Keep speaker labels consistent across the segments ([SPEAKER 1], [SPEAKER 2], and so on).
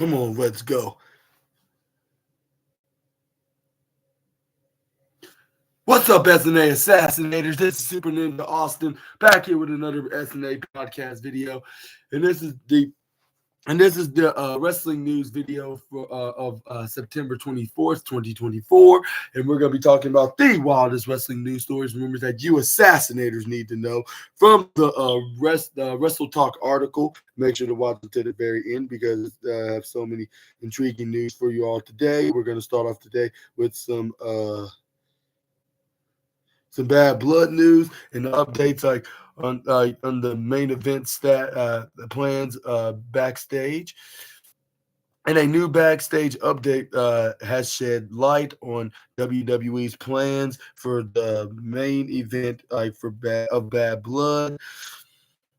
[SPEAKER 1] Come on, let's go. What's up, SNA Assassinators? This is Super Ninja Austin back here with another SNA podcast video, and this is the wrestling news video of September 24th, 2024, and we're going to be talking about the wildest wrestling news stories and rumors that you assassinators need to know from the Wrestle Talk article. Make sure to watch it to the very end because I have so many intriguing news for you all today. We're going to start off today with some bad blood news and the updates on the main event plans backstage. And a new backstage update has shed light on WWE's plans for the main event, Bad Blood,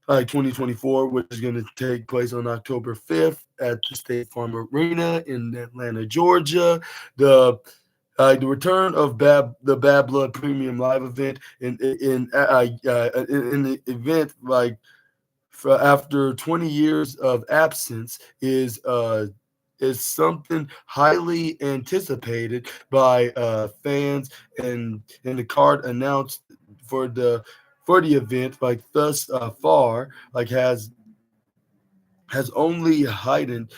[SPEAKER 1] 2024, which is going to take place on October 5th at the State Farm Arena in Atlanta, Georgia. The return of the Bad Blood Premium Live event in the event after 20 years of absence is something highly anticipated by fans, and the card announced for the event thus far has only heightened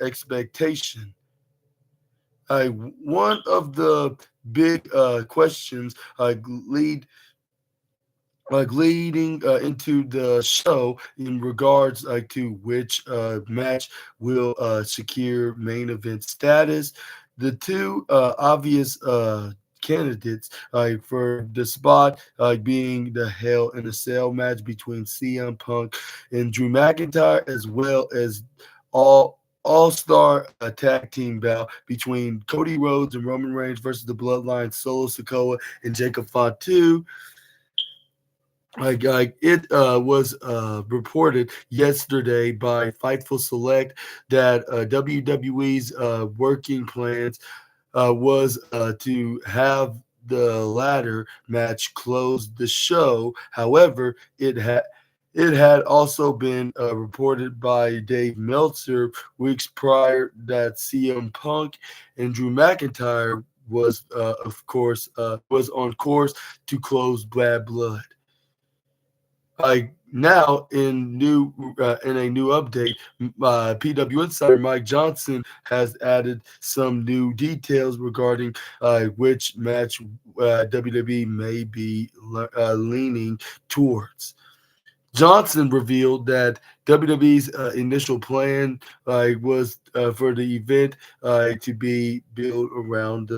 [SPEAKER 1] expectation. One of the big questions leading into the show in regards to which match will secure main event status. The two obvious candidates for the spot being the Hell in a Cell match between CM Punk and Drew McIntyre, as well as all-star tag team bout between Cody Rhodes and Roman Reigns versus the Bloodline, Solo Sikoa and Jacob Fatu. It was reported yesterday by Fightful Select that WWE's working plans was to have the latter match close the show. However, it had also been reported by Dave Meltzer weeks prior that CM Punk and Drew McIntyre was on course to close Bad Blood. Now in a new update, PW Insider Mike Johnson has added some new details regarding which match WWE may be leaning towards. Johnson revealed that WWE's initial plan was for the event to be built around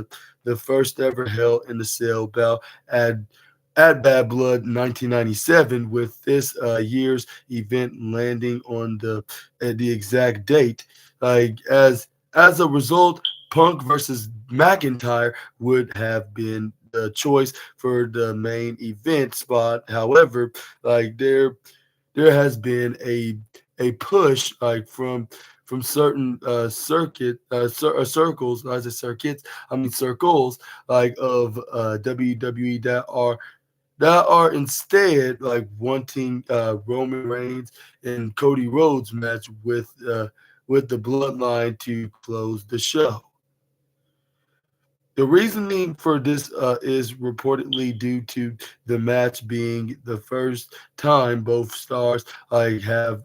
[SPEAKER 1] the first ever Hell in a Cell bout at Bad Blood 1997, with this year's event landing on the exact date. As a result, Punk versus McIntyre would have been the choice for the main event spot. However, there has been a push from certain circles, I say circuits, I mean circles, of WWE that are instead wanting Roman Reigns and Cody Rhodes match with the Bloodline to close the show. The reasoning for this is reportedly due to the match being the first time both stars have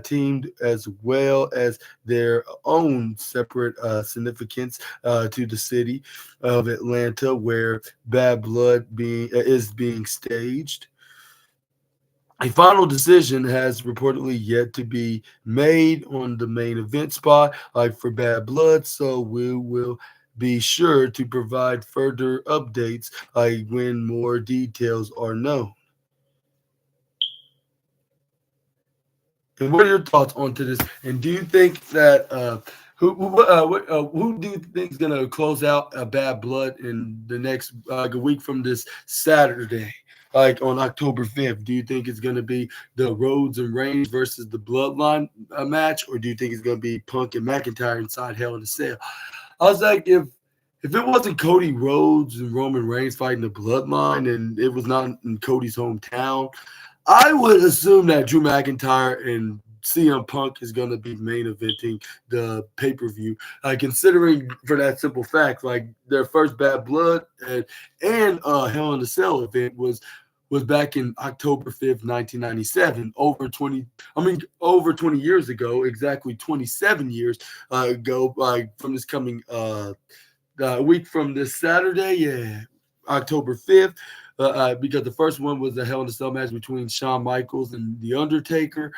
[SPEAKER 1] teamed, as well as their own separate significance to the city of Atlanta, where Bad Blood is being staged. A final decision has reportedly yet to be made on the main event spot for Bad Blood, so we will be sure to provide further updates when more details are known. And what are your thoughts onto this? And do you think that who do you think is going to close out Bad Blood in the next a week from this Saturday? On October 5th, do you think it's going to be the Rhodes and Reigns versus the Bloodline match, or do you think it's going to be Punk and McIntyre inside Hell in a Cell? I was like, if it wasn't Cody Rhodes and Roman Reigns fighting the Bloodline, and it was not in Cody's hometown, I would assume that Drew McIntyre and CM Punk is going to be main eventing the pay-per-view. Considering for that simple fact, like their first Bad Blood and Hell in a Cell event was back in October 5th, 1997, over 20 years ago, exactly 27 years ago, like from this coming a week from this Saturday, yeah, October 5th. Because the first one was a Hell in a Cell match between Shawn Michaels and The Undertaker,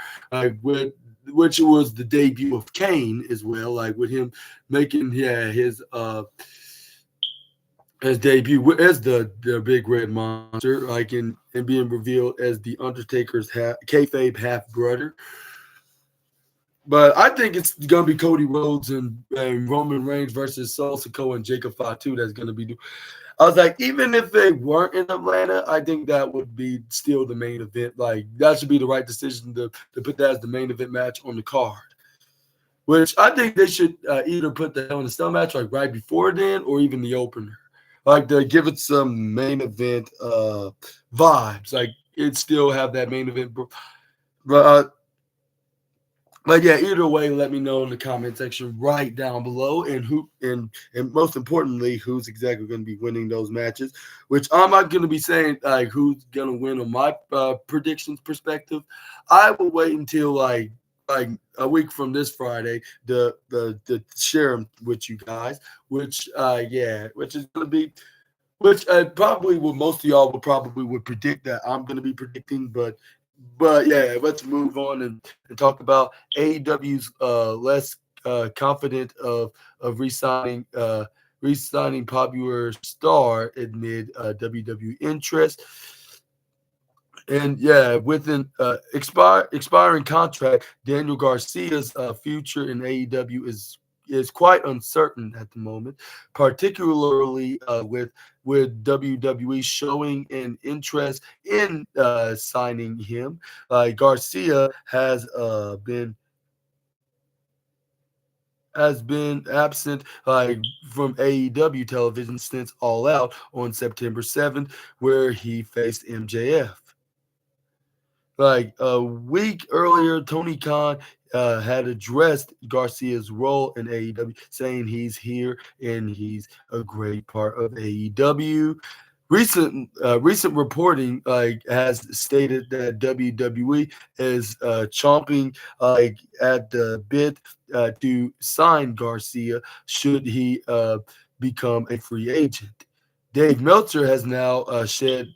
[SPEAKER 1] which was the debut of Kane as well, like with him making his debut as the Big Red Monster, like and being revealed as the Undertaker's kayfabe half brother. But I think it's gonna be Cody Rhodes and Roman Reigns versus Solo Sikoa and Jacob Fatu. That's gonna be. I was like, even if they weren't in Atlanta, I think that would be still the main event. Like that should be the right decision to put that as the main event match on the card. Which I think they should either put the Hell in a Cell match like right before then, or even the opener, like to give it some main event vibes. Like it still have that main event, but yeah, either way, let me know in the comment section right down below, and and most importantly, who's exactly going to be winning those matches. Which I'm not going to be saying like who's going to win on my predictions perspective. I will wait until like a week from this Friday to share them with you guys. Which is going to be. Which probably will most of y'all will probably would predict that I'm going to be predicting, but yeah, let's move on and talk about AEW's less confident of re-signing popular star amid WWE interest. And yeah, with an expiring contract, Daniel Garcia's future in AEW is quite uncertain at the moment, particularly with WWE showing an interest in signing him. Garcia has been absent from AEW television since All Out on September 7th, where he faced MJF. Like a week earlier, Tony Khan had addressed Garcia's role in AEW, saying he's here and he's a great part of AEW. Recent reporting has stated that WWE is chomping at the bit to sign Garcia should he become a free agent. Dave Meltzer has now shed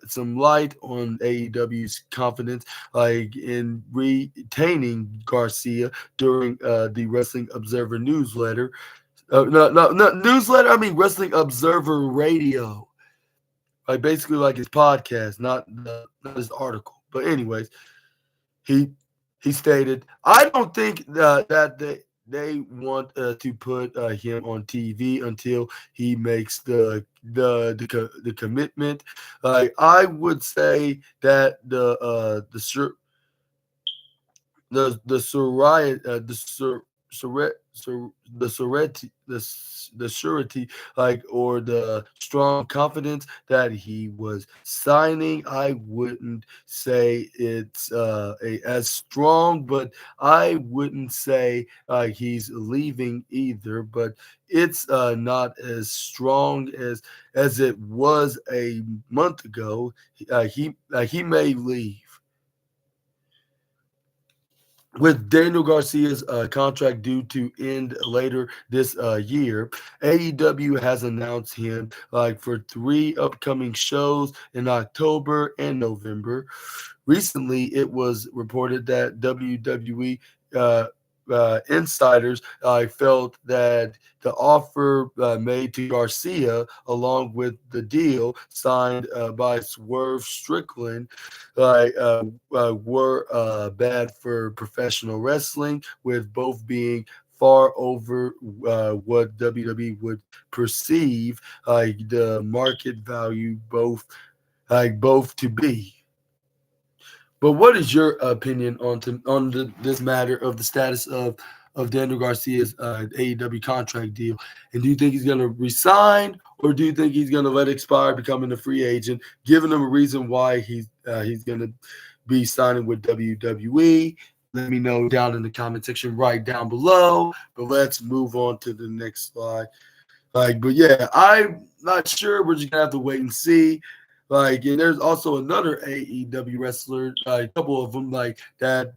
[SPEAKER 1] some light on AEW's confidence, in retaining Garcia during the Wrestling Observer newsletter. No, newsletter. I mean Wrestling Observer Radio, like basically like his podcast, not his article. But anyways, he he stated, "I don't think that they want to put him on TV until he makes the commitment." I would say that the surety the surety or the strong confidence that he was signing, I wouldn't say it's as strong, but I wouldn't say he's leaving either, but it's not as strong as it was a month ago. He may leave. With Daniel Garcia's contract due to end later this year, AEW has announced him for 3 upcoming shows in October and November. Recently, it was reported that WWE insiders felt that the offer made to Garcia, along with the deal signed by Swerve Strickland, were bad for professional wrestling, with both being far over what WWE would perceive the market value both to be. But what is your opinion on this matter of the status of Daniel Garcia's AEW contract deal? And do you think he's going to resign, or do you think he's going to let it expire, becoming a free agent, giving him a reason why he's going to be signing with WWE? Let me know down in the comment section right down below. But let's move on to the next slide. But yeah, I'm not sure. We're just gonna have to wait and see. And there's also another AEW wrestler, a couple of them, that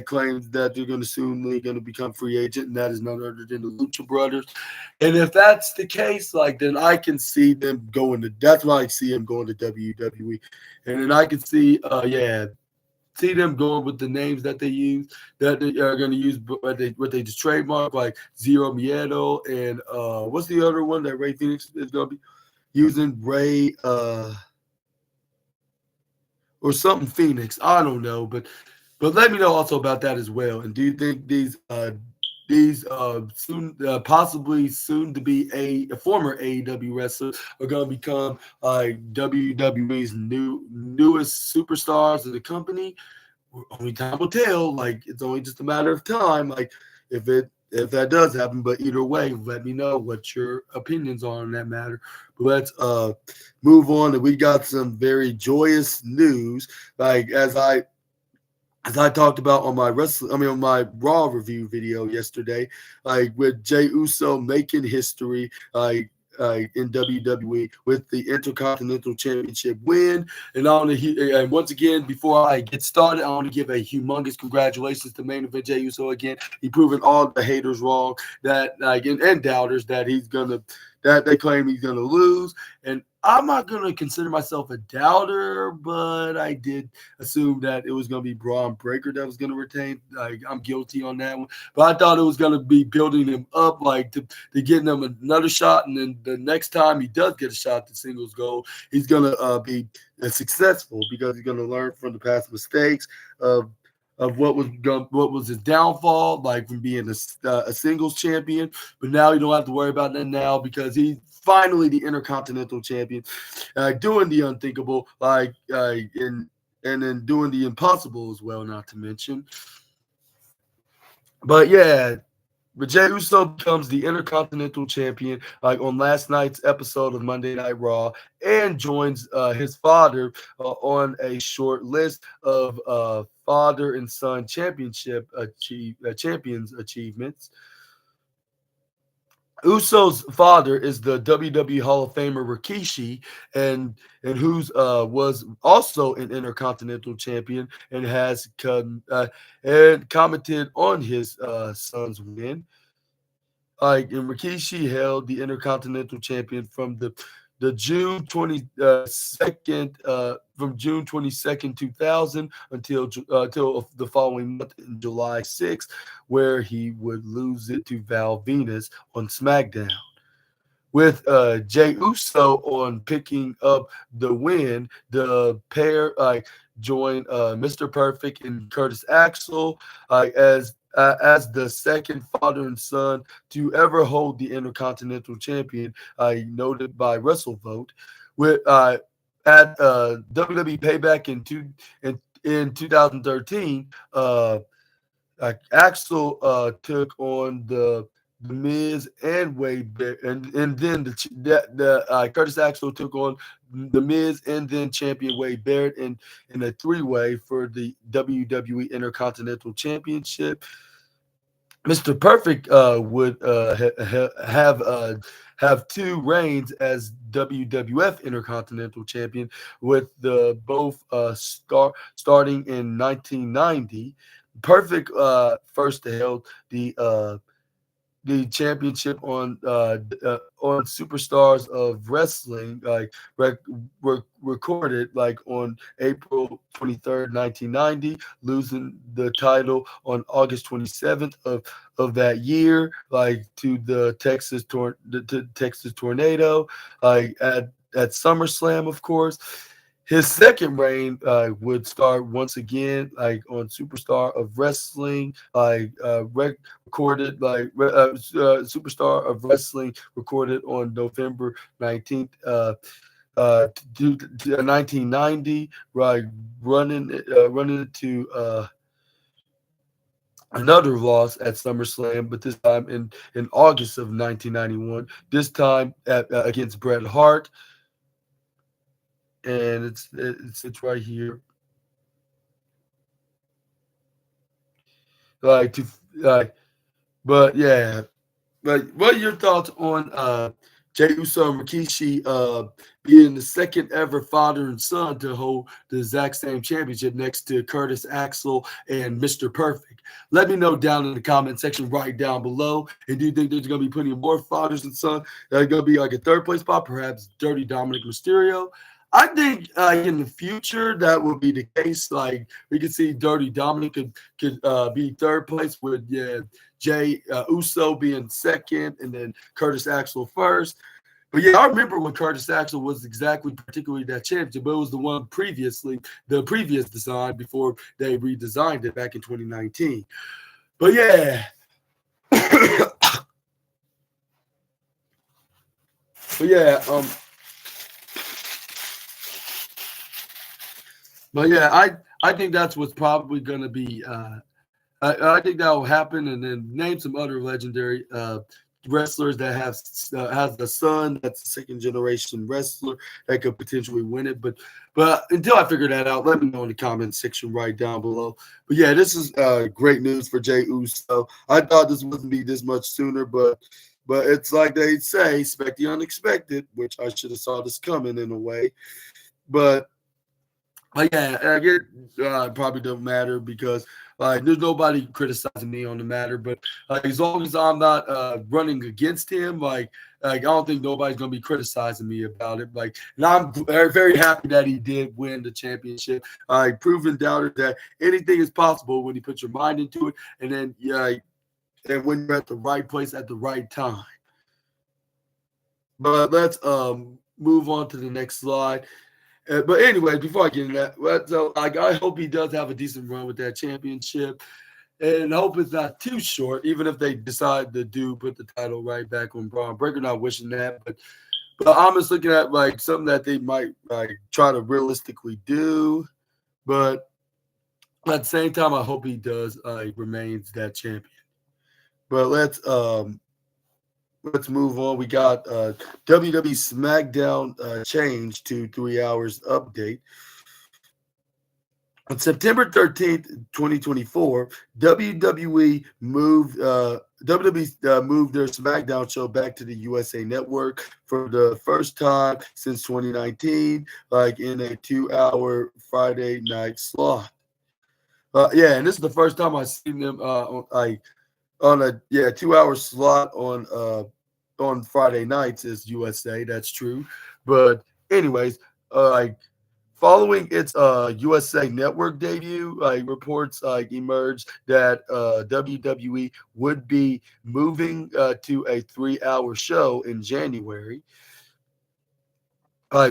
[SPEAKER 1] claims that they're gonna soonly gonna become free agent, and that is none other than the Lucha Brothers. And if that's the case, then I can see them going to. That's why I see them going to WWE, and then I can see them going with the names that they use, that they are going to use, what they just trademark, like Zero Miedo, and what's the other one that Ray Phoenix is going to be using? Ray or something Phoenix. I don't know, but let me know also about that as well. And do you think these soon possibly soon to be a former AEW wrestler are going to become WWE's newest superstars of the company? Only time will tell. It's only just a matter of time. If that does happen. But either way, let me know what your opinions are on that matter. But let's move on. And we got some very joyous news. As I talked about on on my Raw review video yesterday, with Jey Uso making history, in WWE with the Intercontinental Championship win. And and once again, before I get started, I want to give a humongous congratulations to Main Event Jey Uso again. He proven all the haters wrong and doubters that they claim he's gonna lose. And I'm not gonna consider myself a doubter, but I did assume that it was gonna be Braun Breaker that was gonna retain. I'm guilty on that one, but I thought it was gonna be building him up, to getting him another shot, and then the next time he does get a shot at the singles gold, he's gonna be successful because he's gonna learn from the past mistakes of what was his downfall, from being a singles champion. But now you don't have to worry about that now because he's finally the Intercontinental Champion, doing the unthinkable, and then doing the impossible as well, not to mention. But yeah, but Jey Uso becomes the Intercontinental Champion, on last night's episode of Monday Night Raw, and joins his father on a short list of father and son champions achievements. Uso's father is the WWE Hall of Famer Rikishi, and who's was also an Intercontinental Champion and has and commented on his son's win. And Rikishi held the Intercontinental Champion from the June 22nd from June 22nd 2000 until the following month in July 6th, where he would lose it to Val Venus on SmackDown. With Jey Uso on picking up the win, the pair joined Mr. Perfect and Curtis Axel as the second father and son to ever hold the Intercontinental Champion, noted by WrestleVote. With at WWE Payback in 2013, Axel took on the Miz and Wade Barrett, and then Curtis Axel took on the Miz and then champion Wade Barrett in a three-way for the WWE Intercontinental Championship. Mr. Perfect would have two reigns as WWF Intercontinental Champion, with the both starting in 1990. Perfect first held the championship on Superstars of Wrestling, recorded on April 23rd, 1990, losing the title on August 27th of that year, to the Texas Tornado, at SummerSlam, of course. His second reign would start once again on Superstar of Wrestling, recorded Superstar of Wrestling recorded on November 19th, 1990, running it to another loss at SummerSlam, but this time in August of 1991. This time against Bret Hart. And it's right here. like to like. But yeah, but what are your thoughts on Jey Uso and Rikishi being the second ever father and son to hold the exact same championship next to Curtis Axel and Mr. Perfect? Let me know down in the comment section right down below. And do you think there's going to be plenty of more fathers and sons that are going to be like a third place spot, perhaps Dirty Dominic Mysterio? I think in the future that will be the case. Like we could see Dirty Dominic could be third place with Jay Uso being second, and then Curtis Axel first. But yeah, I remember when Curtis Axel was exactly particularly that championship, but it was the one previously, the previous design before they redesigned it back in 2019. But yeah. but yeah, um, but yeah, I think that's what's probably gonna be I think that will happen, and then name some other legendary wrestlers that have has a son that's a second generation wrestler that could potentially win it. But until I figure that out, let me know in the comment section right down below. But yeah, this is great news for Jey Uso. I thought this wouldn't be this much sooner, but it's like they say, expect the unexpected, which I should have saw this coming in a way. But yeah, I get probably don't matter because like there's nobody criticizing me on the matter, but like as long as I'm not running against him, like I don't think nobody's gonna be criticizing me about it. Like, and I'm very, very happy that he did win the championship. Proven doubted that anything is possible when you put your mind into it, and then and when you're at the right place at the right time. But let's move on to the next slide. But anyway, before I get into that, so like I hope he does have a decent run with that championship, and hope it's not too short. Even if they decide to put the title right back on Braun Breaker, not wishing that, but I'm just looking at like something that they might like try to realistically do. But at the same time, I hope he does remains that champion. But let's move on. We got WWE SmackDown change to 3 hours update. On September 13th, 2024, WWE moved their SmackDown show back to the USA Network for the first time since 2019, like in a 2 hour Friday night slot. Yeah, and this is the first time I've seen them on a 2 hour slot on Friday nights is USA. That's true, but anyways, like following its USA Network debut, reports emerged that WWE would be moving to a 3 hour show in January,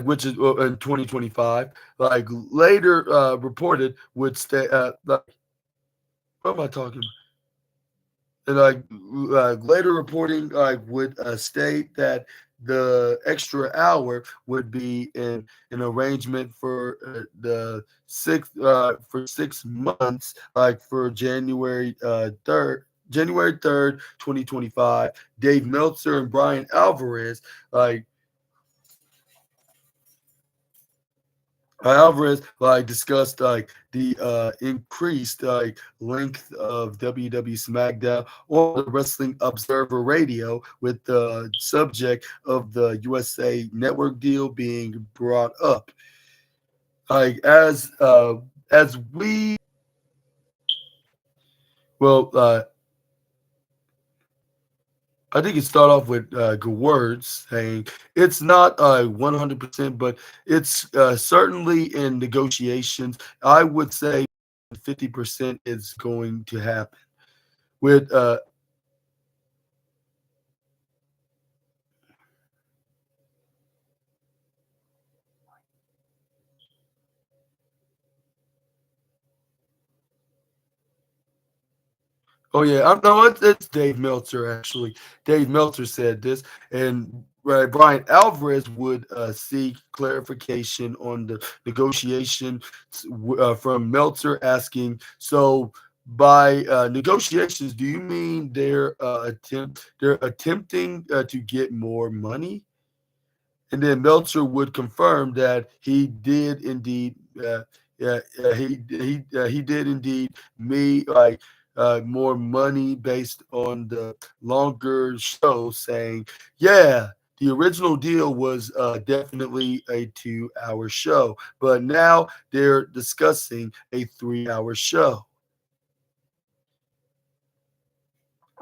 [SPEAKER 1] which is in 2025. Like later reported would stay. Like, what am I talking about? And later reporting would state that the extra hour would be in an arrangement for for 6 months, like for January 3rd, 2025. Dave Meltzer and Brian Alvarez discussed the increased length of WWE SmackDown on the Wrestling Observer Radio, with the subject of the USA Network deal being brought up. Like as we well, I think it start off with good words saying it's not 100%, but it's certainly in negotiations. I would say 50% is going to happen with Oh yeah, no, it's Dave Meltzer actually. Dave Meltzer said this, and Brian Alvarez would seek clarification on the negotiation from Meltzer, asking, so by negotiations, do you mean they're attempting to get more money? And then Meltzer would confirm that he did indeed. He did indeed me like more money based on the longer show, saying, yeah, the original deal was definitely a 2 hour show, but now they're discussing a 3 hour show.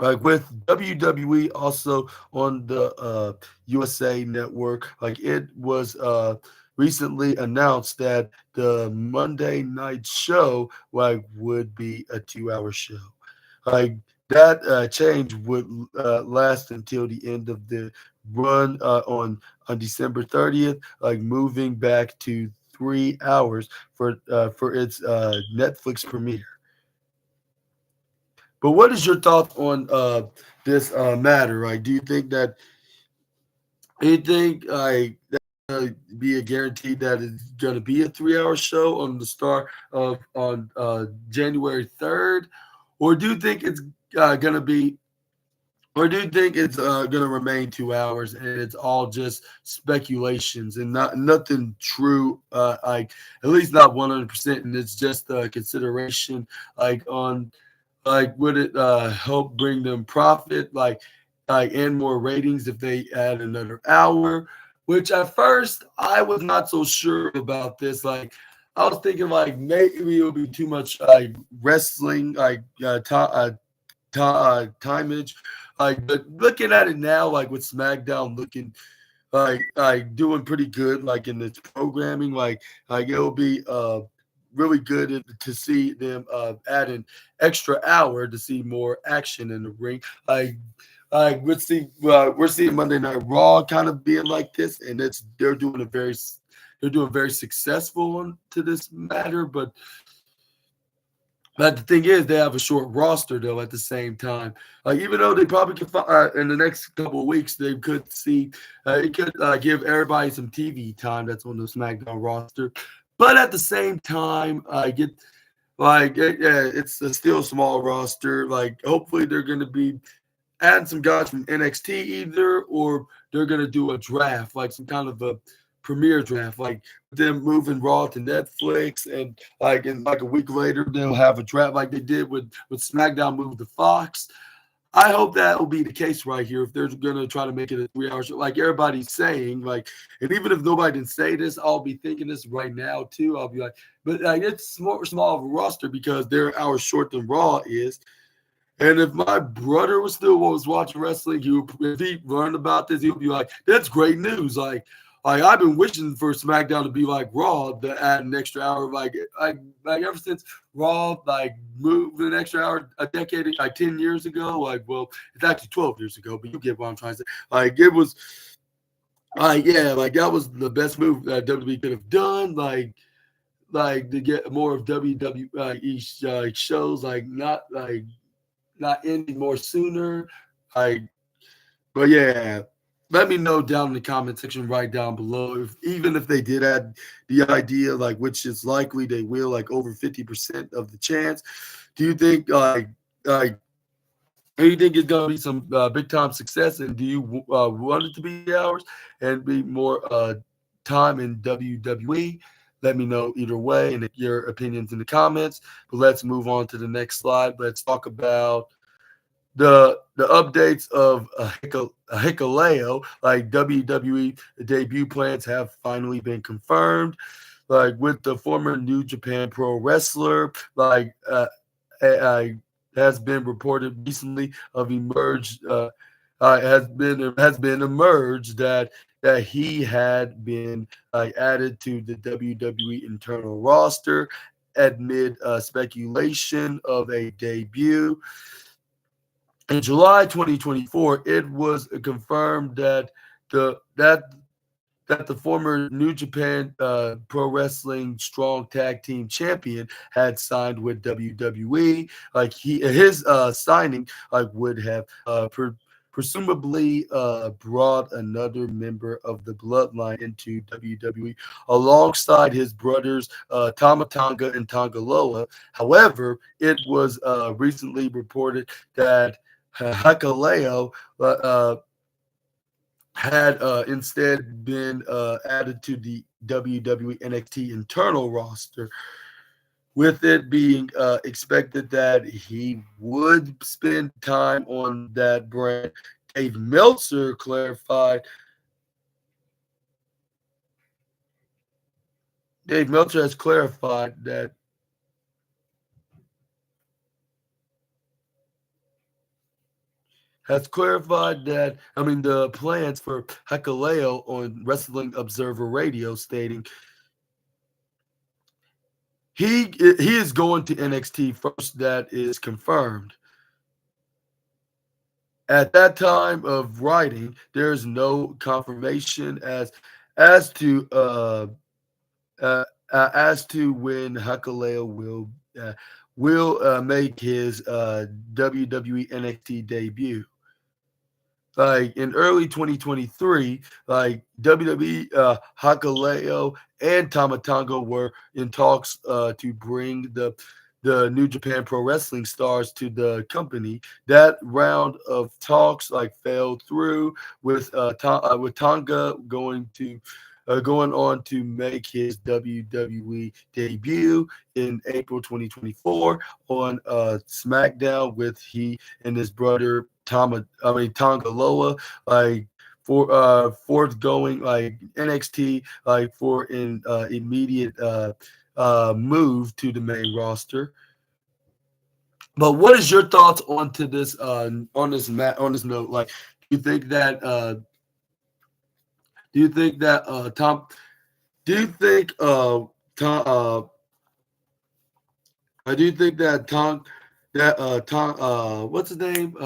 [SPEAKER 1] Like with WWE also on the USA Network, like it was recently announced that the Monday night show like would be a 2 hour show. Like that change would last until the end of the run on December 30th, like moving back to 3 hours for its Netflix premiere. But what is your thoughts on this matter? Right? Do you think that anything like that be a guarantee that it's going to be a 3 hour show on the start of on January 3rd, or do you think it's going to be? Or do you think it's going to remain 2 hours and it's all just speculations and not nothing true? Like at least not 100%, and it's just consideration. Like on like, would it help bring them profit, like and more ratings if they add another hour? Which at first I was not so sure about this. Like, I was thinking like maybe it would be too much like wrestling, like timeage. Like, but looking at it now, like with SmackDown looking like doing pretty good like in its programming like it'll be really good to see them add an extra hour to see more action in the ring like we're seeing Monday Night Raw kind of being like this, and it's they're doing very successful to this matter, but the thing is, they have a short roster though. At the same time, like even though they probably could in the next couple of weeks, they could see it could give everybody some TV time that's on the SmackDown roster. But at the same time, I get yeah, it's a still small roster. Like hopefully they're going to be adding some guys from NXT either, or they're gonna do a draft, like some kind of a premiere draft, like them moving Raw to Netflix, and like in like a week later they'll have a draft like they did with SmackDown moved to Fox. I hope that will be the case right here. If they're gonna try to make it a 3 hour show, like everybody's saying, like, and even if nobody didn't say this, I'll be thinking this right now too. I'll be like, but like it's small of a roster because they're an hour short than Raw is, and if my brother was watching wrestling, if he learned about this, he would be like, "That's great news!" Like I've been wishing for SmackDown to be like Raw to add an extra hour. Like ever since Raw like moved an extra hour a decade, like 10 years ago. Like well, it's actually 12 years ago, but you get what I'm trying to say. Like it was, like yeah, like that was the best move that WWE could have done. Like to get more of WWE shows, like not ending more sooner. I but yeah, let me know down in the comment section right down below if even if they did add the idea, like which is likely they will, like over 50% of the chance. Do you think like do you think it's gonna be some big time success, and do you want it to be hours and be more time in WWE? Let me know either way and your opinions in the comments. But let's move on to the next slide. Let's talk about the updates of Hikaleo, like WWE debut plans have finally been confirmed. Like with the former New Japan Pro Wrestler, like uh, has been reported recently of emerged has been emerged that he had been added to the WWE internal roster amid speculation of a debut. In July 2024, it was confirmed that the that that the former New Japan Pro Wrestling Strong Tag Team Champion had signed with WWE. Like his signing like would have presumably brought another member of the bloodline into WWE alongside his brothers Tama Tonga and Tongaloa. However, it was recently reported that Hakaleo had instead been added to the WWE NXT internal roster. with it being expected that he would spend time on that brand. Dave Meltzer clarified. Dave Meltzer has clarified that the plans for Hikuleo on Wrestling Observer Radio, stating he is going to NXT first. That is confirmed. At that time of writing, there is no confirmation as to uh, as to when Hikuleo will make his WWE NXT debut. Like in early 2023, like WWE, Hakaleo, and Tamatonga were in talks to bring the New Japan Pro Wrestling stars to the company. That round of talks like fell through with Tonga going on to make his WWE debut in April 2024 on SmackDown with he and his brother Tonga Loa, like for forthgoing like NXT, like for an immediate move to the main roster. But what is your thoughts on this note? Like, do you think that do you think that Tom do you think Tom I do think that Tom what's his name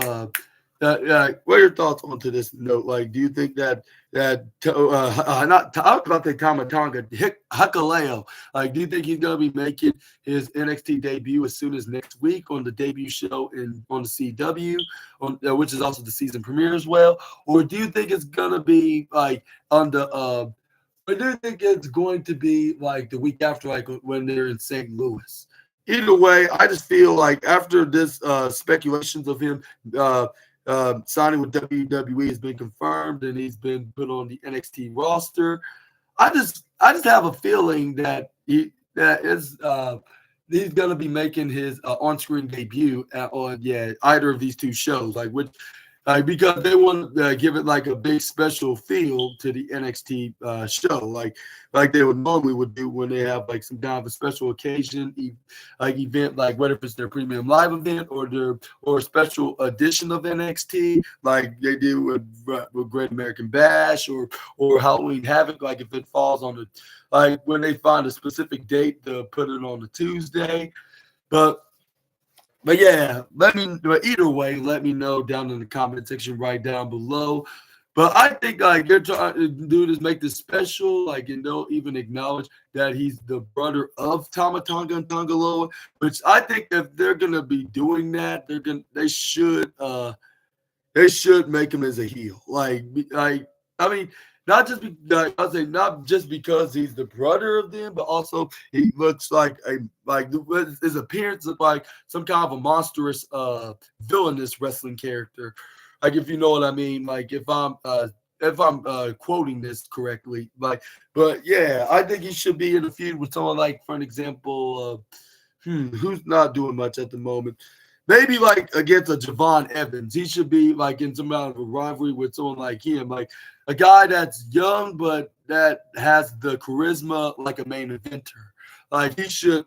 [SPEAKER 1] what are your thoughts onto this note? Like, do you think not I was about to say Tamatonga Hikaleo, like, do you think he's gonna be making his NXT debut as soon as next week on the debut show on the CW, which is also the season premiere as well, or do you think it's gonna be like on the or do you think it's going to be like the week after, like when they're in St. Louis? Either way, I just feel like after this speculations of him signing with WWE has been confirmed and he's been put on the NXT roster, I just have a feeling that he's gonna be making his on-screen debut on either of these two shows, like which because they want to give it like a big special feel to the NXT show, like they would do when they have like some kind of a special occasion, like event, like whether it's their premium live event or a special edition of NXT, like they do with Great American Bash or Halloween Havoc. Like if it falls on like when they find a specific date to put it on a Tuesday, but. But yeah, but either way, let me know down in the comment section right down below. But I think like they're trying to do this, make this special, like, and they'll even acknowledge that he's the brother of Tamatonga and Tongaloa, which I think if they're gonna be doing that, they should make him as a heel. I mean, not just I say not just because he's the brother of them, but also he looks his appearance look like some kind of a monstrous, villainous wrestling character. Like if you know what I mean. Like if I'm quoting this correctly, but yeah, I think he should be in a feud with someone like, for an example, who's not doing much at the moment. Maybe like against a Javon Evans. He should be like in some kind of a rivalry with someone like him, like a guy that's young but that has the charisma like a main eventer. Like he should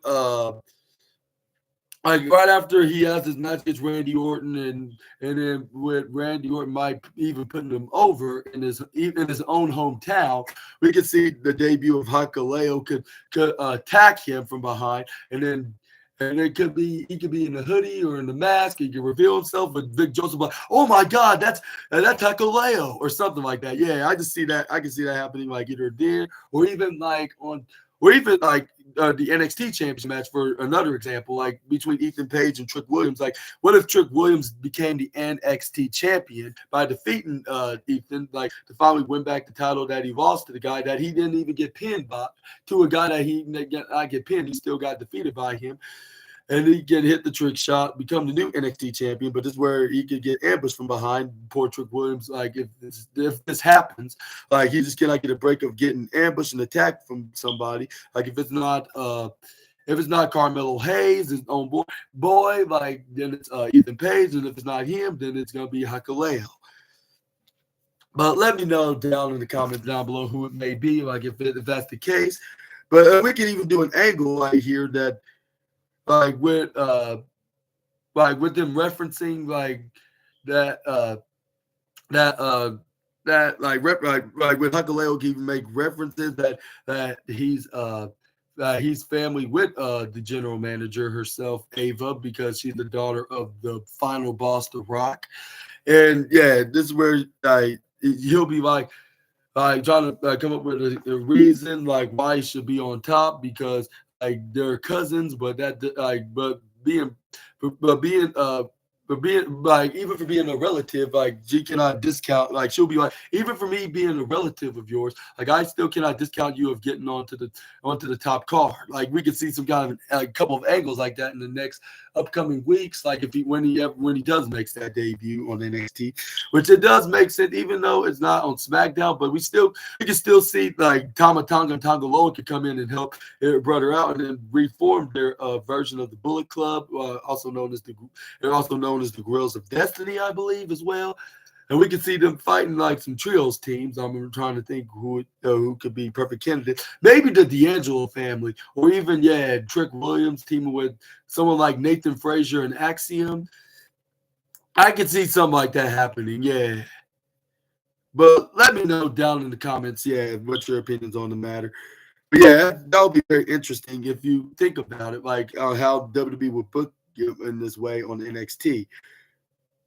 [SPEAKER 1] like right after he has his match against Randy Orton, and then with Randy Orton might even putting him over in his own hometown, we could see the debut of Hakaleo could attack him from behind, and it could be he could be in the hoodie or in the mask. He could reveal himself, but Vic Joseph like, oh my God, that's Hakaleo or something like that. Yeah, I just see that. I can see that happening like either there or even like the NXT Championship match, for another example, like between Ethan Page and Trick Williams. Like, what if Trick Williams became the NXT champion by defeating Ethan, like to finally win back the title that he lost to the guy that he didn't even get pinned by, to a guy that he did not get pinned, he still got defeated by him. And he can hit the trick shot, become the new NXT champion. But this is where he could get ambushed from behind. Poor Trick Williams, like if this happens, like he just cannot get a break of getting ambushed and attacked from somebody. Like if it's not If it's not Carmelo Hayes, his own boy, like then it's Ethan Page, and if it's not him, then it's gonna be Hakaleo. But let me know down in the comments down below who it may be, like if that's the case. But we can even do an angle right here that like with them referencing that that that like with Hakaleo can even make references that he's family with the general manager herself, Ava, because she's the daughter of the final boss, The Rock. And yeah, this is where he'll be like trying to come up with a reason like why he should be on top because like they're cousins, but that like but being but being like even for being a relative, like she cannot discount. Like she'll be like, even for me being a relative of yours, like I still cannot discount you of getting onto the top card. Like we could see some kind of a couple of angles like that in the next upcoming weeks. Like if he when he does makes that debut on NXT, which it does make sense, even though it's not on SmackDown. But we can still see like Tama Tonga and Tonga Loa could come in and help their brother out and then reform their version of the Bullet Club, they're also known as the Guerrillas of Destiny, I believe, as well. And we can see them fighting like some trios teams. I'm trying to think who could be perfect candidates. Maybe the D'Angelo family, or even Trick Williams teaming with someone like Nathan Frazier and Axiom. I could see something like that happening. Yeah. But let me know down in the comments, what your opinions on the matter. But yeah, that would be very interesting if you think about it, like how WWE would book you in this way on NXT.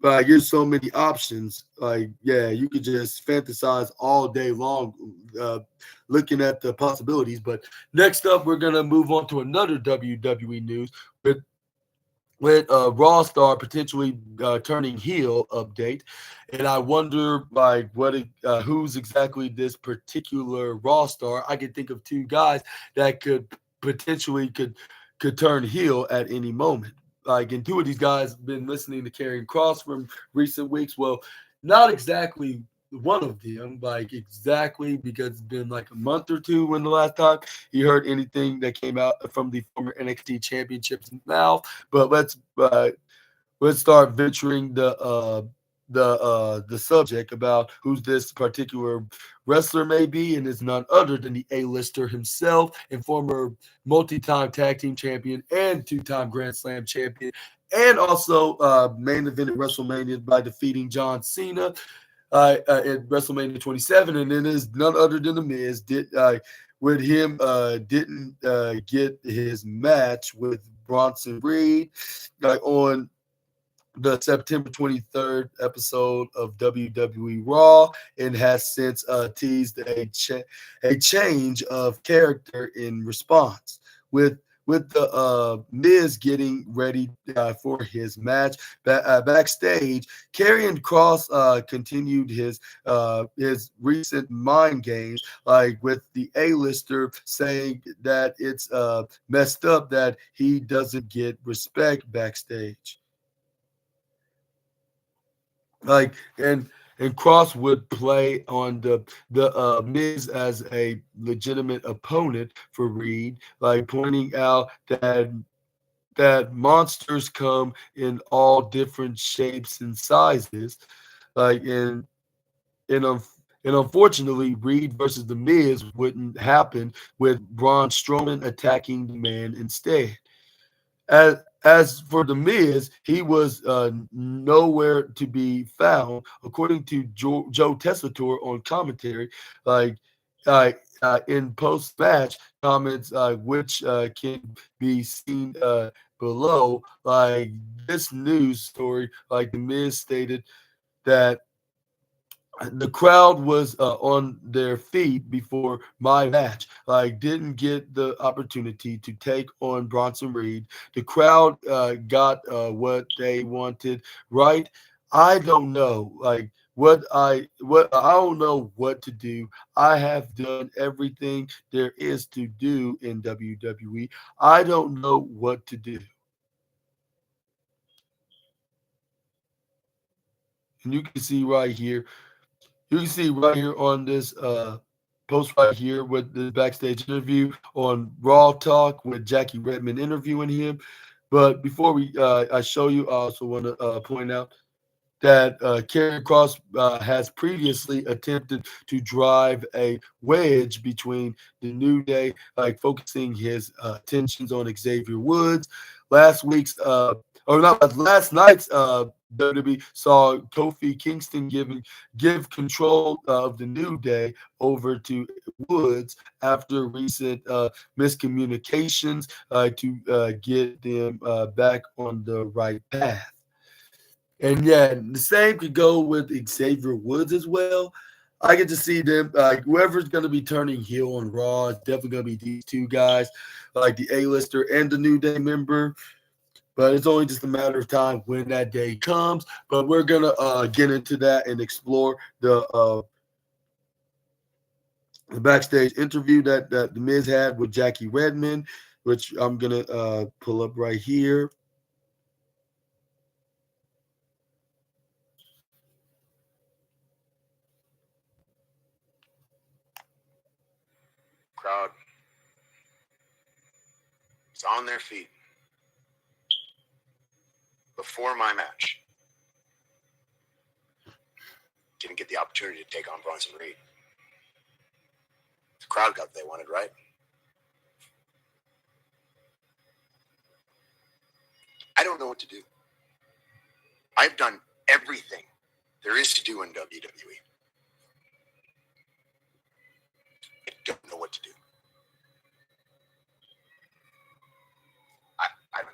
[SPEAKER 1] There's so many options. Like, yeah, you could just fantasize all day long, uh, looking at the possibilities. But next up, we're gonna move on to another WWE news with Raw star potentially turning heel update, and I wonder like who's exactly this particular Raw star. I can think of two guys that potentially could turn heel at any moment. Like, and two of these guys have been listening to Karrion Cross from recent weeks. Well, not exactly one of them, like exactly because it's been like a month or two when the last time you heard anything that came out from the former NXT Championship's mouth. But let's start venturing the subject about who's this particular wrestler may be, and it's none other than the A-lister himself and former multi-time tag team champion and two-time Grand Slam champion, and also main event at WrestleMania by defeating John Cena at WrestleMania 27, and then is none other than the Miz. With him didn't get his match with Bronson Reed on the September 23rd episode of WWE Raw, and has since teased a change of character in response. With the Miz getting ready for his match backstage, Karrion Cross continued his recent mind games, like with the A-lister saying that it's messed up that he doesn't get respect backstage. Like and Cross would play on the Miz as a legitimate opponent for Reed, like pointing out that monsters come in all different shapes and sizes, like and um, and unfortunately, Reed versus the Miz wouldn't happen with Braun Strowman attacking the man instead. As for the Miz, he was nowhere to be found, according to Joe Tessitore on commentary. Like in post match comments, which can be seen below. Like this news story, like the Miz stated that the crowd was on their feet before my match. Like, didn't get the opportunity to take on Bronson Reed. The crowd got what they wanted, right? I don't know. Like, what I don't know what to do. I have done everything there is to do in WWE. I don't know what to do. And you can see right here. You can see right here on this. post right here with the backstage interview on Raw Talk with Jackie Redmond interviewing him. But before I show you, I also want to point out that Karrion Cross has previously attempted to drive a wedge between the New Day, like focusing his attentions on Xavier Woods. Last week's, or not last night's WWE saw Kofi Kingston give control of the New Day over to Woods after recent miscommunications to get them back on the right path. And yeah, the same could go with Xavier Woods as well. I get to see them, like whoever's going to be turning heel on Raw is definitely going to be these two guys, like the A-lister and the New Day member. But it's only just a matter of time when that day comes. But we're going to get into that and explore the backstage interview that The Miz had with Jackie Redmond, which I'm going to pull up right here.
[SPEAKER 2] Crowd was on their feet before my match. Didn't get the opportunity to take on Bronson Reed. The crowd got what they wanted, right? I don't know what to do. I've done everything there is to do in WWE. I don't know what to do. I don't know.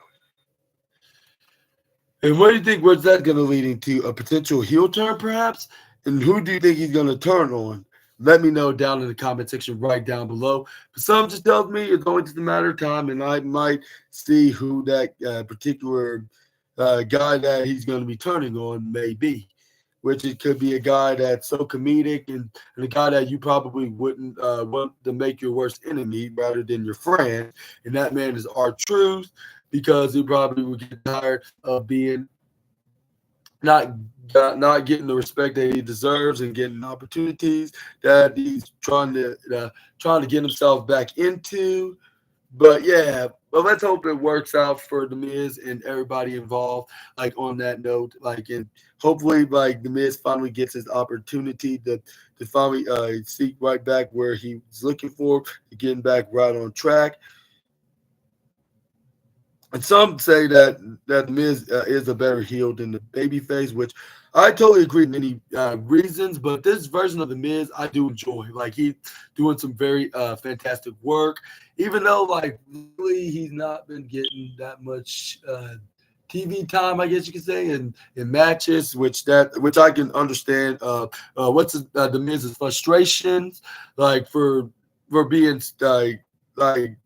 [SPEAKER 1] And what do you think? Where's that going to lead into? A potential heel turn, perhaps? And who do you think he's going to turn on? Let me know down in the comment section right down below. But some just tells me it's only just a matter of time, and I might see who that particular guy that he's going to be turning on may be. Which it could be a guy that's so comedic and a guy that you probably wouldn't want to make your worst enemy rather than your friend. And that man is R-Truth, because he probably would get tired of being not getting the respect that he deserves and getting opportunities that he's trying to get himself back into. But yeah, but let's hope it works out for The Miz and everybody involved. Like on that note, like, and hopefully, like The Miz finally gets his opportunity to finally seek right back where he was looking for, getting back right on track. And some say that The Miz is a better heel than the babyface, which I totally agree. Many reasons, but this version of The Miz I do enjoy. Like he's doing some very fantastic work, even though like really he's not been getting that much TV time, I guess you could say, in matches, which I can understand. What's The Miz's frustrations, like for being like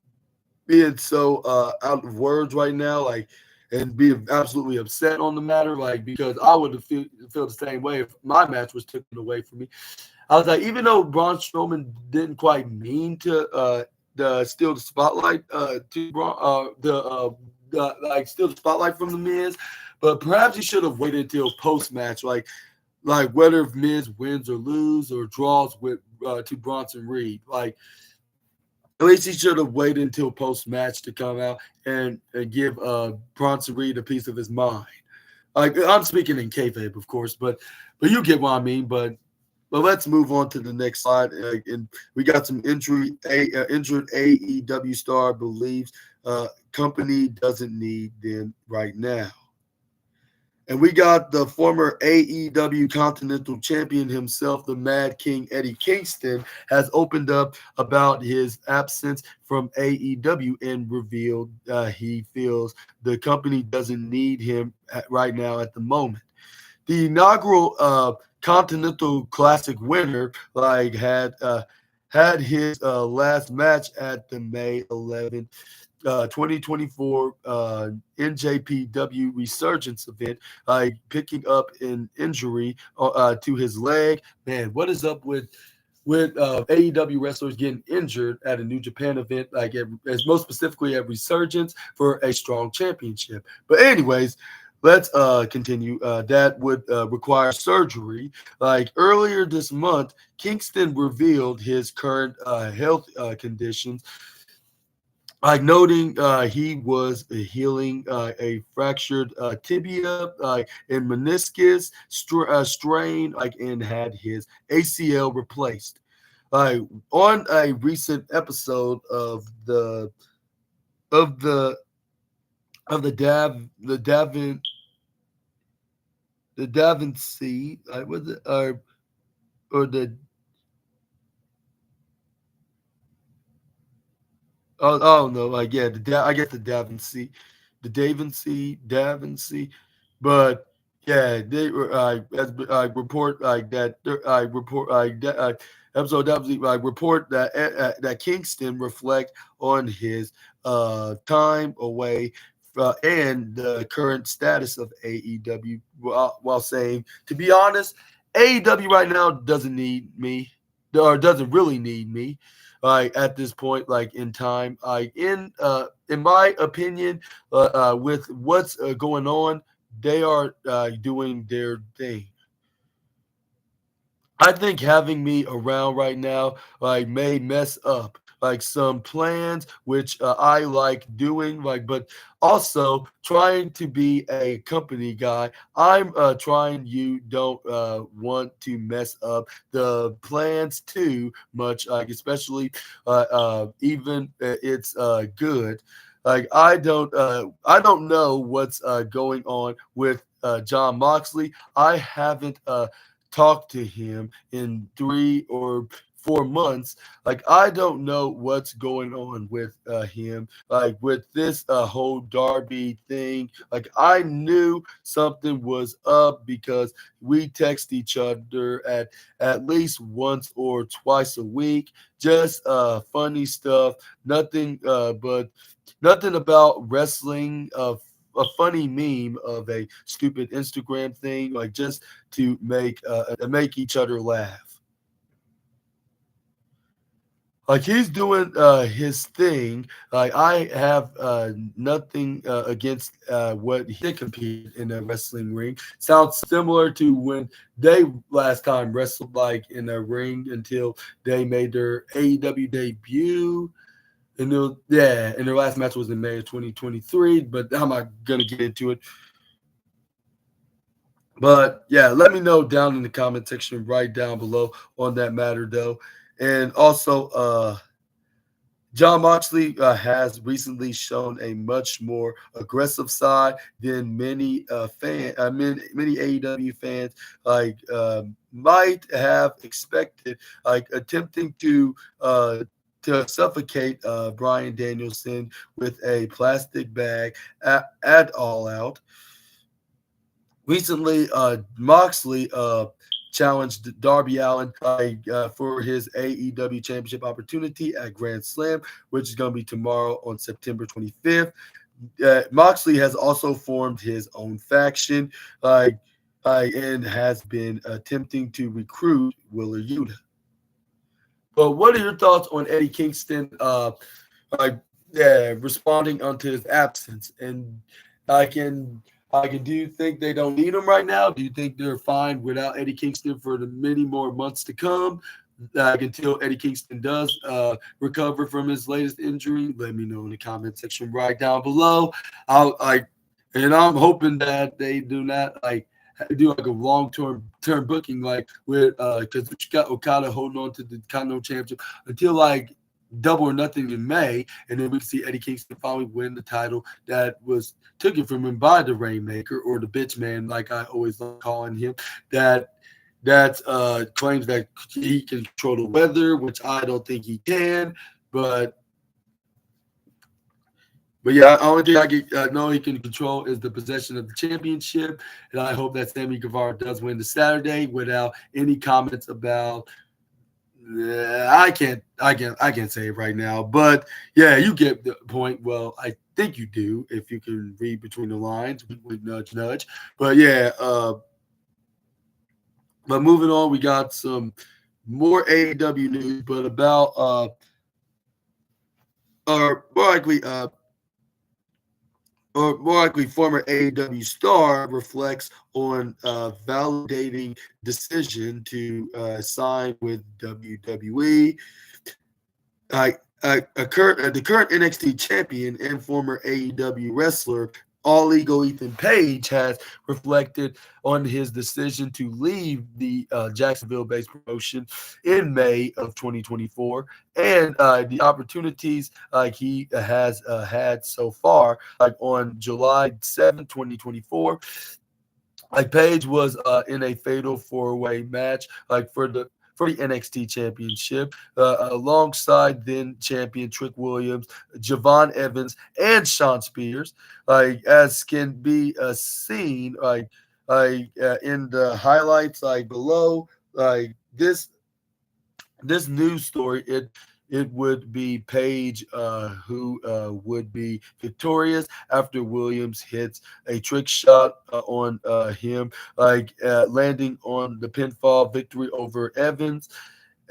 [SPEAKER 1] being so out of words right now, like, and being absolutely upset on the matter, like, because I would feel the same way if my match was taken away from me. I was like, even though Braun Strowman didn't quite mean to steal the spotlight steal the spotlight from the Miz, but perhaps he should have waited until post match, like whether if Miz wins or lose or draws with to Bronson Reed, like. At least he should have waited until post-match to come out and give Bronson Reed a piece of his mind. Like I'm speaking in kayfabe, of course, but you get what I mean. But let's move on to the next slide. And we got some injured AEW star believes company doesn't need them right now. And we got the former AEW Continental Champion himself, the Mad King Eddie Kingston, has opened up about his absence from AEW and revealed he feels the company doesn't need him right now at the moment. The inaugural Continental Classic winner had his last match at the May 11th 2024 NJPW Resurgence event, picking up an injury to his leg. Man, what is up with AEW wrestlers getting injured at a New Japan event, as most specifically at Resurgence for a strong championship? But anyways, let's continue. That would require surgery. Like earlier this month, Kingston revealed his current health conditions, like noting he was healing a fractured tibia and meniscus strain, and had his ACL replaced. Like on a recent episode of the of the Davin Sea, was it or the oh no, like yeah, I guess the Davin Sea, but yeah, they were as I report like that. I report like that. Episode W, I report that that Kingston reflect on his time away and the current status of AEW, while saying, to be honest, AEW right now doesn't need me, or doesn't really need me at this point, like in time. In my opinion, with what's going on, they are doing their thing. I think having me around right now may mess up like some plans which I like doing, but also trying to be a company guy. I'm trying, you don't want to mess up the plans too much, like especially even it's good. Like I don't know what's going on with John Moxley. I haven't talked to him in 3 or 4 months. Like I don't know what's going on with him. Like with this whole Darby thing. Like I knew something was up because we text each other at least once or twice a week. Just funny stuff. Nothing but nothing about wrestling. A funny meme of a stupid Instagram thing, like just to make each other laugh. Like he's doing his thing. Like I have nothing against what he did compete in a wrestling ring. Sounds similar to when they last time wrestled like in a ring until they made their AEW debut. And their last match was in May of 2023. But I'm not gonna get into it. But yeah, let me know down in the comment section right down below on that matter though. And also, John Moxley has recently shown a much more aggressive side than many AEW fans might have expected, like attempting to suffocate Brian Danielson with a plastic bag at All Out. Recently, Moxley challenged Darby Allin for his AEW Championship opportunity at Grand Slam, which is going to be tomorrow on September 25th. Moxley has also formed his own faction and has been attempting to recruit Willer Yuta. But what are your thoughts on Eddie Kingston like responding onto his absence? And I can do you think they don't need him right now? Do you think they're fine without Eddie Kingston for the many more months to come? Until Eddie Kingston does recover from his latest injury, let me know in the comment section right down below. And I'm hoping that they do not do like a long term booking like with because you got Okada holding on to the Continental Championship until like double or nothing in May, and then we can see Eddie Kingston finally win the title that was taken from him by the Rainmaker or the Bitch Man, like I always like calling him. That claims that he can control the weather, which I don't think he can. But yeah, the only thing know he can control is the possession of the championship, and I hope that Sammy Guevara does win the Saturday without any comments about. I can't say it right now, but yeah, you get the point. Well, I think you do if you can read between the lines with nudge nudge. But yeah, but moving on, we got some more AEW news, but about or more likely or more likely former AEW star, reflects on validating decision to sign with WWE. The current NXT champion and former AEW wrestler All Ego Ethan Page has reflected on his decision to leave the Jacksonville-based promotion in May of 2024 and the opportunities he has had so far. Like on July 7, 2024, like Page was in a fatal four-way match, like for the NXT Championship, alongside then champion Trick Williams, Javon Evans, and Sean Spears. Like as can be seen, in the highlights like below, like this news story, it would be Page who would be victorious after Williams hits a trick shot on him, landing on the pinfall victory over Evans.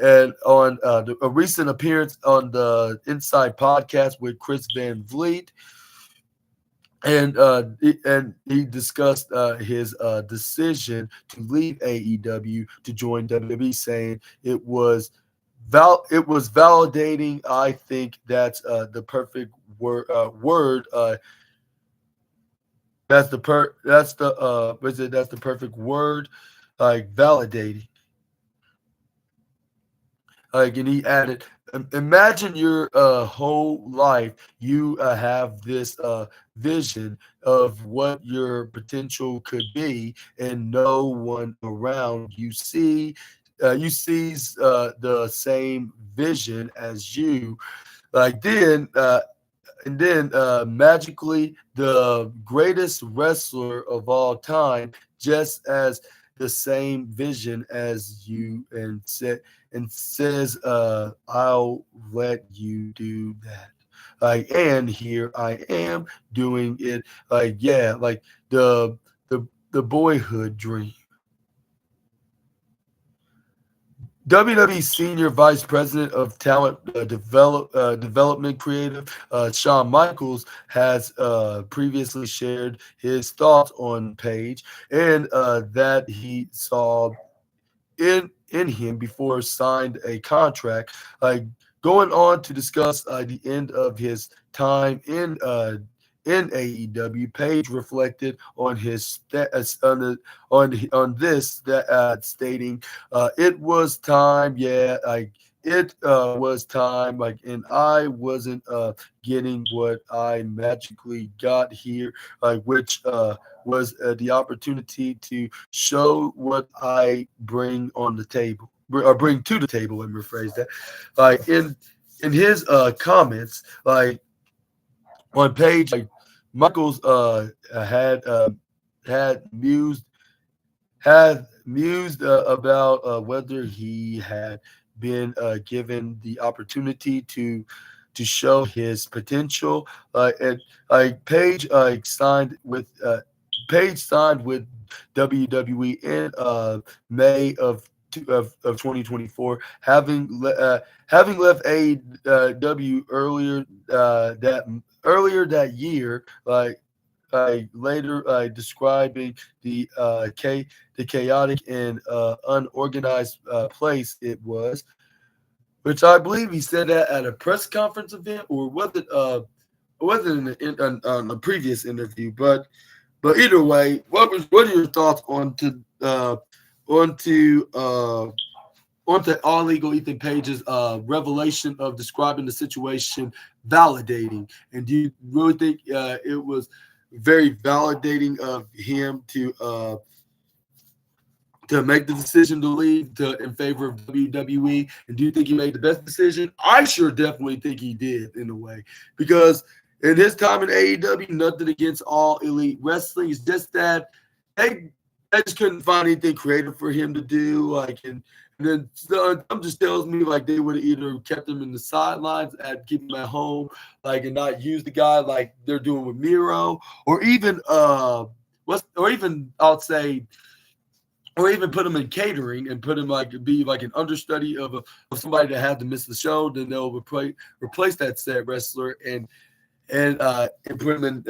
[SPEAKER 1] And on a recent appearance on the Inside Podcast with Chris Van Vliet, and he discussed his decision to leave AEW to join WWE, saying it was validating. I think that's the perfect word. That's the perfect word, like validating. And he added, imagine your whole life you have this vision of what your potential could be, and no one around you sees the same vision as you. Like then, and then magically, the greatest wrestler of all time, just as the same vision as you, and says, "I'll let you do that." And here I am doing it. Like the boyhood dream. WWE Senior Vice President of Talent Development Creative, Shawn Michaels, has previously shared his thoughts on Page and that he saw in him before signed a contract. Going on to discuss the end of his time in AEW, Page reflected on his on this stating, "It was time, yeah, it was time, and I wasn't getting what I magically got here, which was the opportunity to show what I bring on the table, or bring to the table." And rephrase that, in his comments, on Page, Michaels had mused about whether he had been given the opportunity to show his potential. And Page signed with WWE in May of 2024, having left AEW earlier that year, later describing the chaotic and unorganized place it was, which I believe he said that at a press conference event, or was it in a previous interview? But either way, what are your thoughts onto All Legal Ethan Page's revelation of describing the situation validating? And do you really think it was very validating of him to make the decision to leave in favor of WWE? And do you think he made the best decision? I sure definitely think he did, in a way, because in his time in AEW, nothing against All Elite Wrestling, it's just that they just couldn't find anything creative for him to do. And then some just tells me they would have either kept him in the sidelines, keep him at home, and not use the guy like they're doing with Miro, or even I'll say, or even put him in catering and put him be an understudy of somebody that had to miss the show. Then they'll replace that said wrestler, and and put them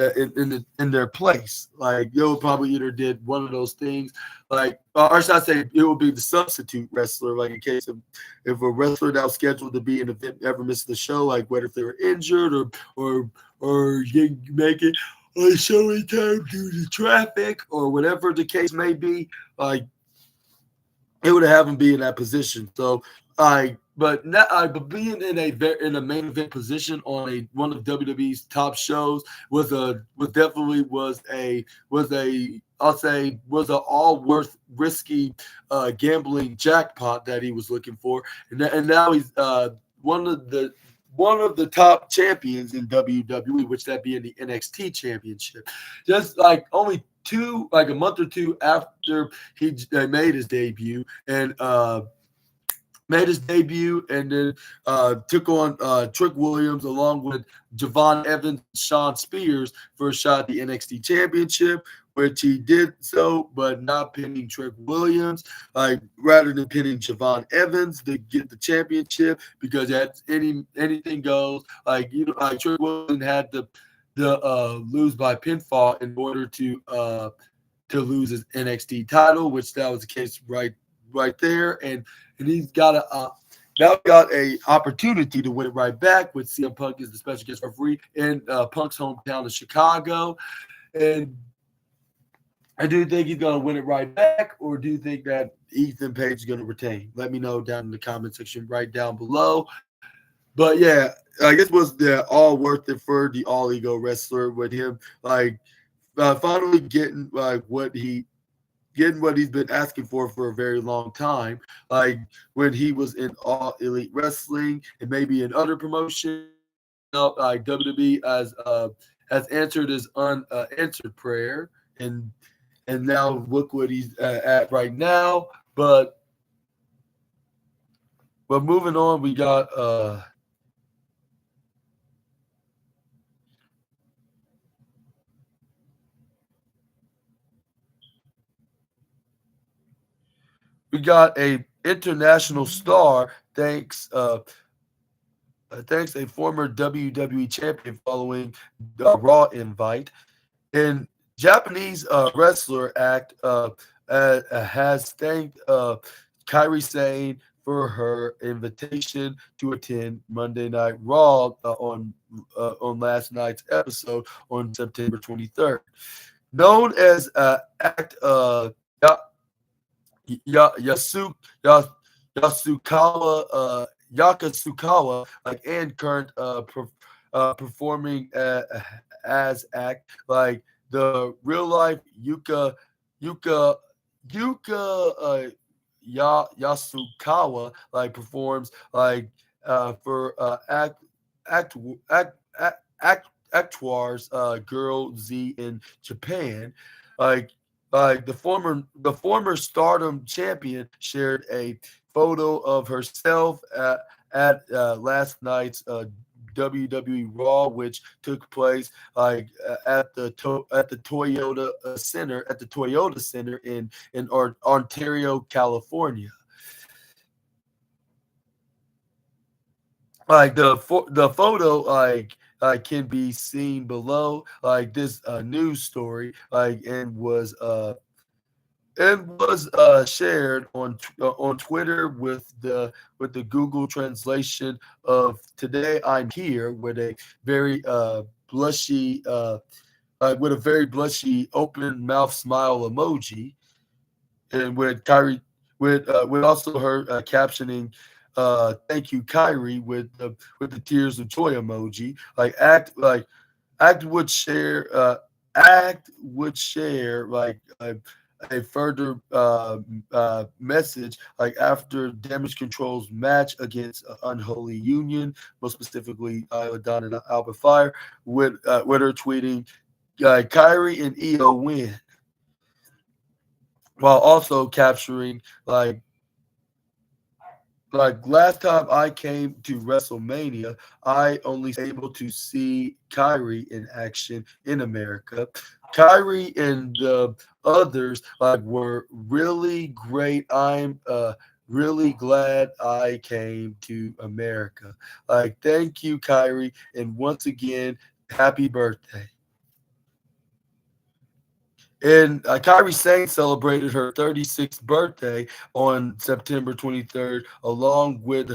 [SPEAKER 1] in their place. Like you'll probably either did one of those things, like or should I say, it would be the substitute wrestler. Like in case of if a wrestler that was scheduled to be in an event ever missed the show, like whether if they were injured or or didn't make it on showing time due to traffic or whatever the case may be, like it would have him be in that position. So but being in a main event position on a one of WWE's top shows was definitely was a I'll say was an all worth risky gambling jackpot that he was looking for, and now he's one of the one of the top champions in WWE, which that being the NXT championship. Just like only like a month or two after he made his debut, and then took on Trick Williams along with Javon Evans and Sean Spears for a shot at the NXT Championship, which he did so, but not pinning Trick Williams, like rather than pinning Javon Evans to get the championship because that's anything goes. Like like Trick Williams had the lose by pinfall in order to lose his NXT title, which that was the case right there, and he's got a opportunity to win it right back with CM Punk as the special guest referee in Punk's hometown of Chicago. And I do think he's going to win it right back, or do you think that Ethan Page is going to retain? Let me know down in the comment section right down below. But yeah, I guess was all worth it for the All Ego wrestler with him like finally getting what he's been asking for a very long time. Like when he was in All Elite Wrestling and maybe in other promotions, like WWE has answered his unanswered prayer, and now look what he's at right now. But moving on, we got a international star thanks a former WWE champion following the Raw invite. And Japanese wrestler act has thanked Kairi Sane for her invitation to attend Monday Night Raw on last night's episode on September 23rd. Known as Act Yasu, Yasukawa Yakasukawa, like and current performing as act like the real life Yuka Yasukawa like performs like for act act act Actuar's Girl Z in Japan. Like the former Stardom champion shared a photo of herself at last night's WWE Raw, which took place like at the Toyota Center in Ontario, California. Like the photo can be seen below like this news story like and was shared on Twitter with the Google translation of "Today I'm here" blushy with a very blushy open mouth smile emoji, and with also her captioning "Thank you, Kyrie" with the tears of joy emoji. Act would share like a further message like after Damage Control's match against Unholy Union, most specifically Isla Dawn and Alba Fire, with her tweeting Kyrie and EO win, while also capturing like last time I came to WrestleMania, I only able to see Kyrie in action in America. Kyrie and the others like were really great. I'm really glad I came to America. Like thank you, Kyrie, and once again, Happy birthday. And Kyrie Sane celebrated her 36th birthday on September 23rd, uh, along with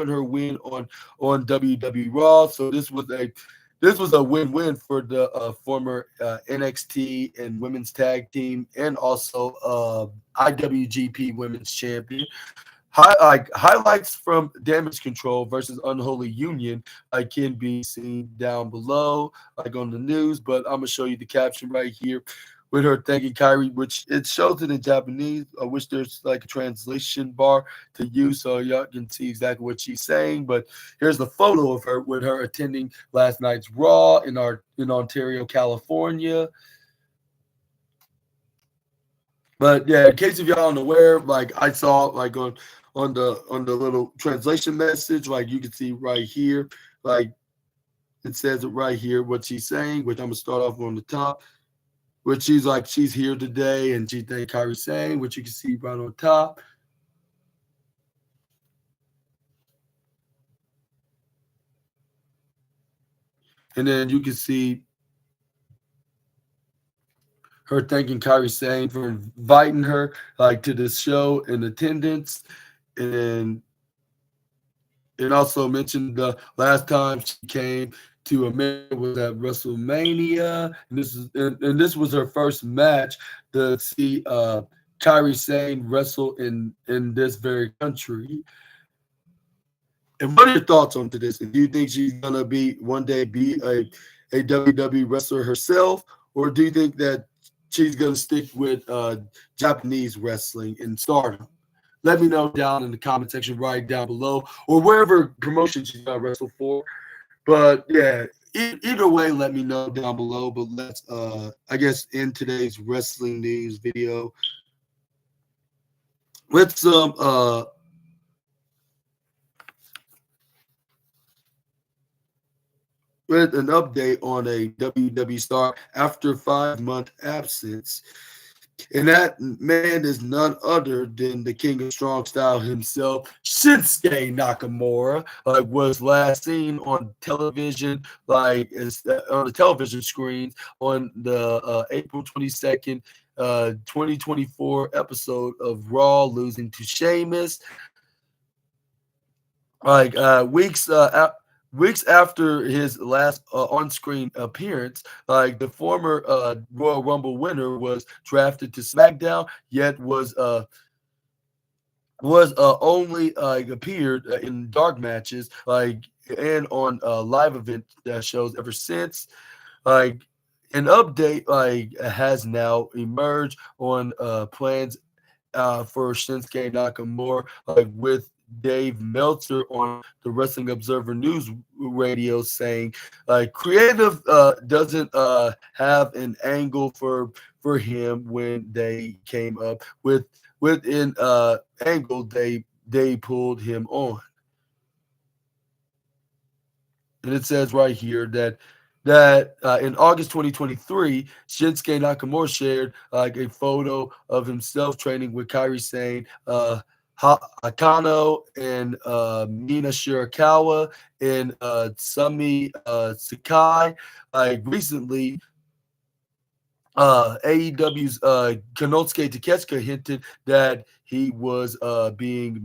[SPEAKER 1] her win on WWE Raw. So this was a win-win for the former NXT and women's tag team, and also IWGP Women's Champion. Highlights from Damage Control versus Unholy Union can be seen down below, like on the news. But I'm gonna show you the caption right here with her thanking Kyrie, which it shows it in Japanese. I wish there's like a translation bar to use so y'all can see exactly what she's saying. But here's the photo of her with her attending last night's Raw in Ontario, California. But yeah, in case of y'all unaware, like I saw like on the little translation message, like you can see right here, like it says it right here what she's saying, which I'm gonna start off on the top, which she's like she's here today and she thanked Kyrie saying, which you can see right on top. And then you can see her thanking Kyrie saying for inviting her like to this show in attendance. And it also mentioned the last time she came to America was at WrestleMania, and this was her first match to see Kyrie Sane wrestle in this very country. And what are your thoughts on this? Do you think she's gonna be one day be a WWE wrestler herself, or do you think that she's gonna stick with Japanese wrestling and stardom? Let me know down in the comment section right down below, or wherever promotion she's gonna wrestle for. But yeah, either way, let me know down below. But let's I guess in today's wrestling news video with some with an update on a WWE star after 5 month absence. And that man is none other than the king of strong style himself, Shinsuke Nakamura. Like was last seen on television, on the television screens on the April 22nd, 2024 episode of Raw, losing to Sheamus. Like weeks after his last on-screen appearance, like the former Royal Rumble winner was drafted to SmackDown, yet was only appeared in dark matches and on live event shows ever since. Like an update has now emerged on plans for Shinsuke Nakamura, with Dave Meltzer on the Wrestling Observer News Radio saying, creative doesn't have an angle for him when they came up with an angle they pulled him on. And it says right here that in August 2023, Shinsuke Nakamura shared a photo of himself training with Kairi Sane, Hakano, and Mina Shirakawa, and Sumi Sakai. Recently, AEW's Konosuke Takeshita hinted that he was being